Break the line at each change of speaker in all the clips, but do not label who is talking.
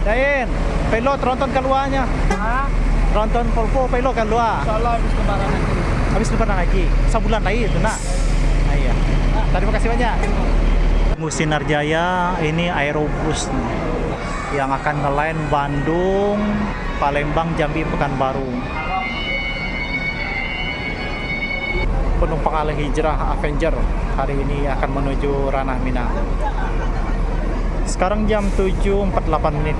Dain, pelot tronton keluarnya.
Hah?
Tronton polpo pelot keluar.
Insyaallah habis lebaran nanti.
Habis lebaran lagi. Sebulan lagi itu nak. Ah, iya. Terima kasih banyak. Sinar Jaya ini aerobus nih, yang akan ngelain Bandung, Palembang, Jambi, Pekanbaru. Penumpang Al Hijrah Avenger hari ini akan menuju Ranah Minang. Sekarang jam 7.48 menit.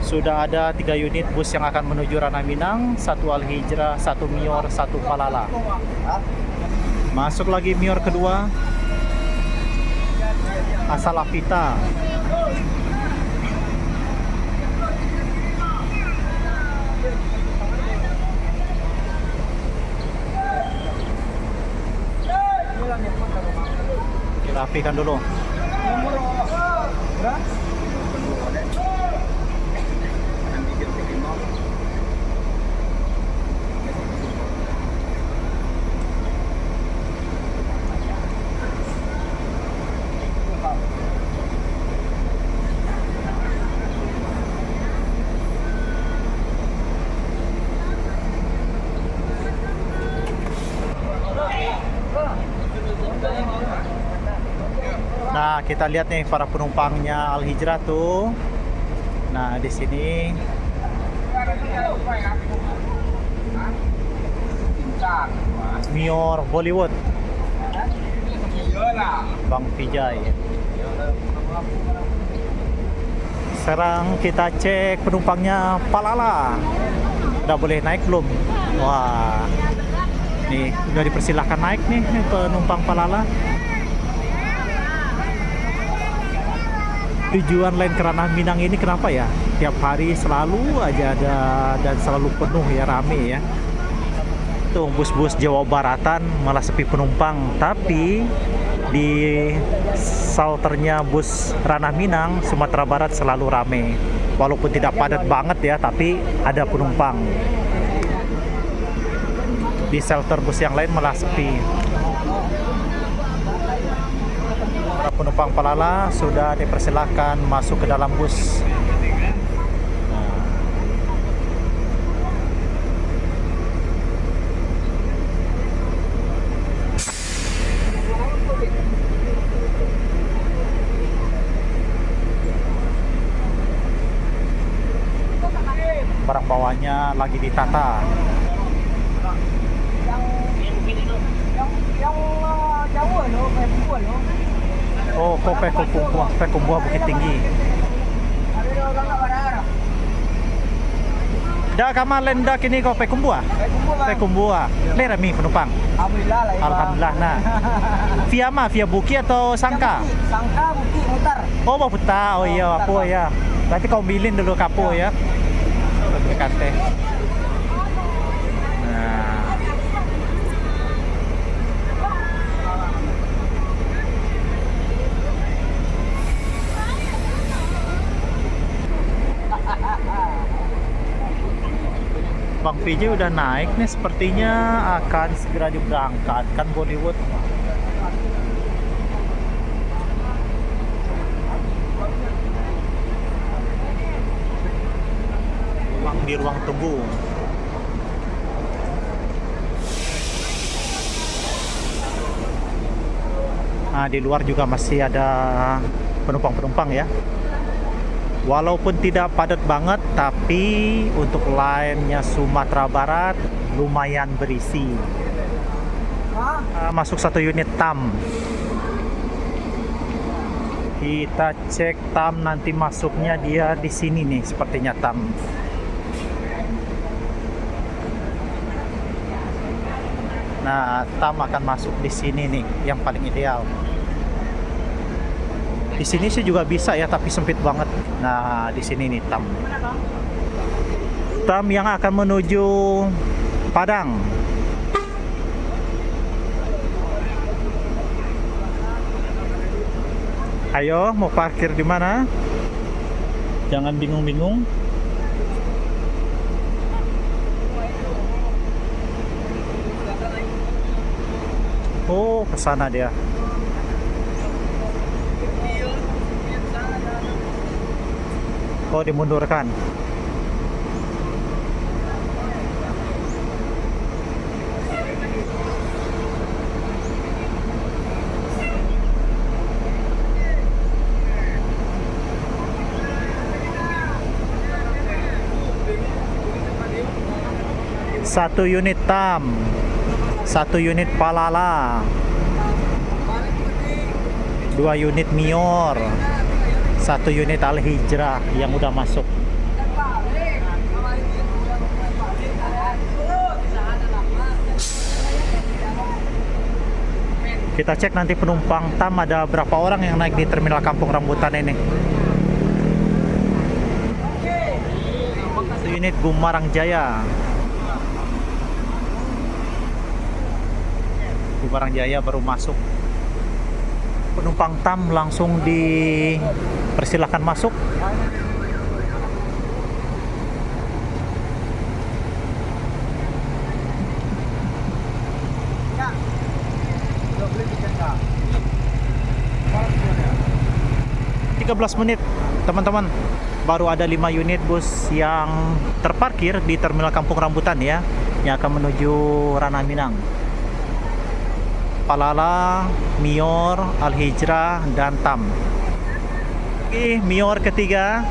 Sudah ada 3 unit bus yang akan menuju Ranah Minang, 1 Al Hijrah, 1 Mior, 1 Palala. Masuk lagi Mior kedua, Asal Apita. Kita rapikan dulu. Nah, kita lihat nih para penumpangnya Al Hijrah tuh. Nah, di sini Mior Bollywood, Bang Vijay. Sekarang kita cek penumpangnya Palala. Udah boleh naik belum? Wah, nih udah dipersilahkan naik nih penumpang Palala. Tujuan lain ke Ranah Minang ini kenapa ya? Tiap hari selalu aja ada dan selalu penuh ya, rame ya. Tuh bus-bus Jawa Baratan malah sepi penumpang, tapi di salternya bus Ranah Minang Sumatera Barat selalu rame. Walaupun tidak padat banget ya, tapi ada penumpang. Di shelter bus yang lain malah sepi. Penumpang Palala sudah dipersilakan masuk ke dalam bus. Barang bawahnya lagi ditata. Oh, kok Pekumbuah Bukit Tinggi. Dah kamar lenda kini kau Pekumbuah. Pekumbuah. Lera mi penumpang.
Alhamdulillah lah.
Alhamdulillah. Nah. Via ma, via Buki atau Sangka?
Sangka Bukit mutar.
Oh, mau putar. Oh iya, apa ya. Berarti kau bilin dulu kapo ya. Kate. Nah. Bang PJ udah naik nih, sepertinya akan segera diberangkatkan Bollywood. Di ruang tunggu. Nah, di luar juga masih ada penumpang-penumpang ya. Walaupun tidak padat banget, tapi untuk line-nya Sumatera Barat lumayan berisi. Masuk 1 unit TAM. Kita cek TAM, nanti masuknya dia di sini nih, sepertinya TAM. Nah, TAM akan masuk di sini nih, yang paling ideal. Di sini sih juga bisa ya, tapi sempit banget. Nah, di sini nih TAM. TAM yang akan menuju Padang. Ayo, mau parkir di mana? Jangan bingung-bingung. Oh, ke sana dia. Oh, dimundurkan. Satu unit TAM, satu unit Palala, 2 unit Mior, 1 unit Al Hijrah yang udah masuk. Kita cek nanti penumpang TAM ada berapa orang yang naik di Terminal Kampung Rambutan ini. 1 unit Gumarang Jaya. Gumarang Jaya baru masuk. Penumpang TAM langsung dipersilakan masuk.
Ya. Udah beli tiket nggak?
13 menit teman-teman, baru ada 5 unit bus yang terparkir di Terminal Kampung Rambutan ya, yang akan menuju Ranah Minang. Palala, Mior, Al Hijrah, dan TAM. Oke, Mior ketiga.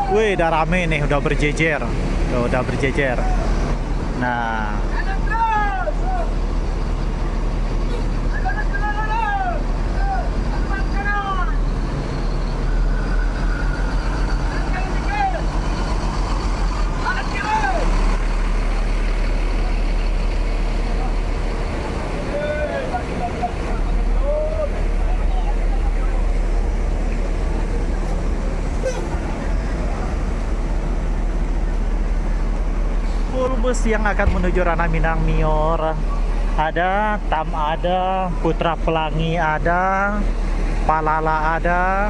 Wih, udah rame nih, udah berjejer. Udah berjejer. Nah, full bus yang akan menuju Ranah Minang Mior ada, TAM ada, Putra Pelangi ada, Palala ada.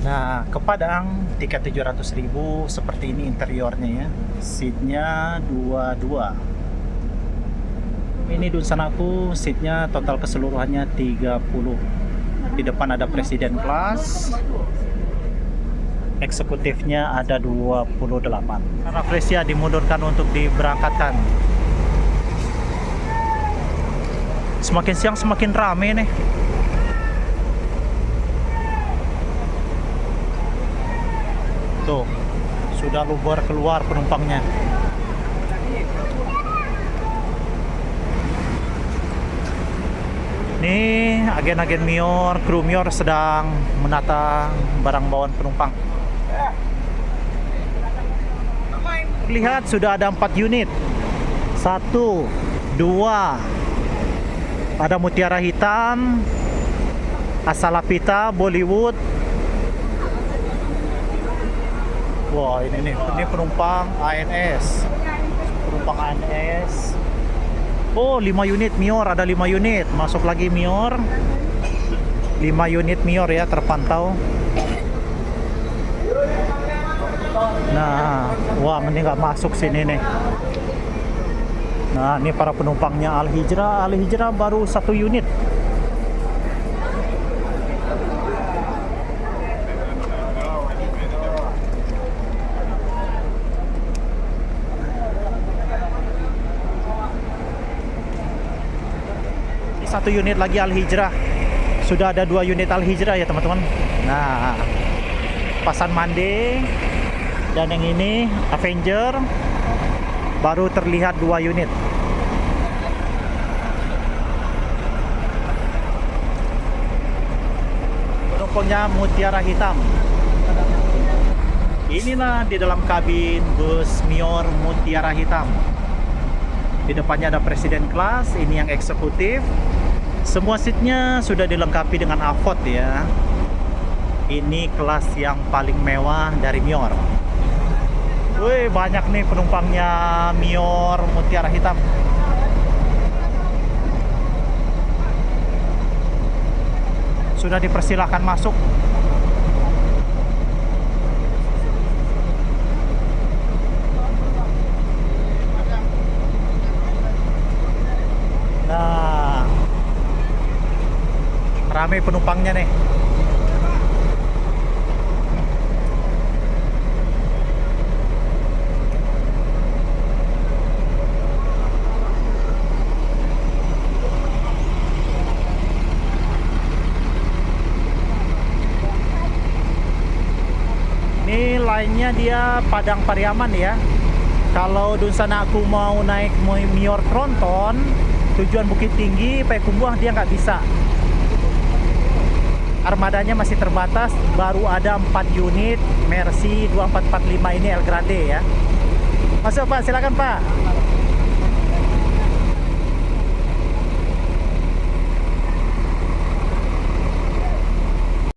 Nah, ke Padang tiket 700.000 seperti ini interiornya ya. Seatnya 22. Ini Dunsanaku, seatnya total keseluruhannya 30. Di depan ada presiden kelas. Eksekutifnya ada 28. Karena Fresia dimundurkan untuk diberangkatkan. Semakin siang semakin rame nih. Tuh, sudah luber keluar penumpangnya. Nih, agen-agen Mior, kru Mior sedang menata barang bawaan penumpang. Lihat sudah ada 4 unit. 1, 2. Ada Mutiara Hitam, Asalapita, Bollywood. Wah, ini penumpang ANS. Penumpang ANS. Oh, 5 unit Mior, ada 5 unit. Masuk lagi Mior. 5 unit Mior ya terpantau. Nah, wah ini nggak masuk sini nih. Nah, ini para penumpangnya Al Hijrah. Al Hijrah baru 1 unit. Ini 1 unit lagi Al Hijrah. Sudah ada 2 unit Al Hijrah ya teman-teman. Nah, Pasan Mande. Dan yang ini Avenger baru terlihat 2 unit. Penumpangnya Mutiara Hitam. Inilah di dalam kabin bus Mior Mutiara Hitam. Di depannya ada presiden kelas, ini yang eksekutif. Semua seatnya sudah dilengkapi dengan avot ya. Ini kelas yang paling mewah dari Mior. Wih, banyak nih penumpangnya Mior Mutiara Hitam. Sudah dipersilakan masuk. Nah, rame penumpangnya nih. Ini lainnya dia Padang Pariaman ya. Kalau Dunsana aku mau naik Mior Tronton tujuan Bukit Tinggi Payakumbuh dia nggak bisa. Armadanya masih terbatas, baru ada 4 unit Mercy 2445 ini El Grande ya. Masuk Pak, silakan Pak.